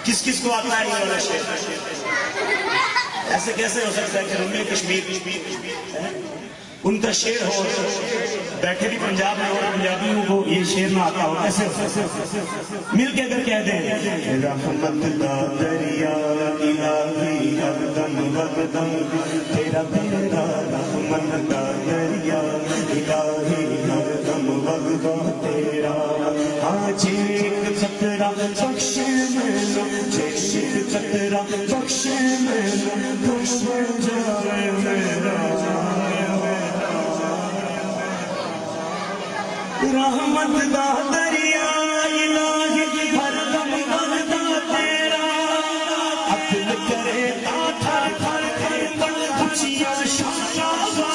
کس کس کو آتا ہے یہ والا شعر؟ ایسے کیسے ہو سکتا ہے کہ رمی کشمیر ان کا شعر ہو بیٹھے بھی پنجاب میں اور پنجابیوں کو یہ شعر نہ آتا ہو؟ کیسے مل کے اگر کہہ دیں رحمت دا دریا الہی ہر دم وقدم تیرا میرا رحمت دا دریا الہی ہر دم وقدم تیرا آج ایک قطرہ بخش میرا ایک قطرہ بخش میرا خوش بن جائے میرا رحمت دا دریا الہی ہر دم وحدہ تیرا عقل کرے تا تھر تھر تھر تھر خوشیاں شاہ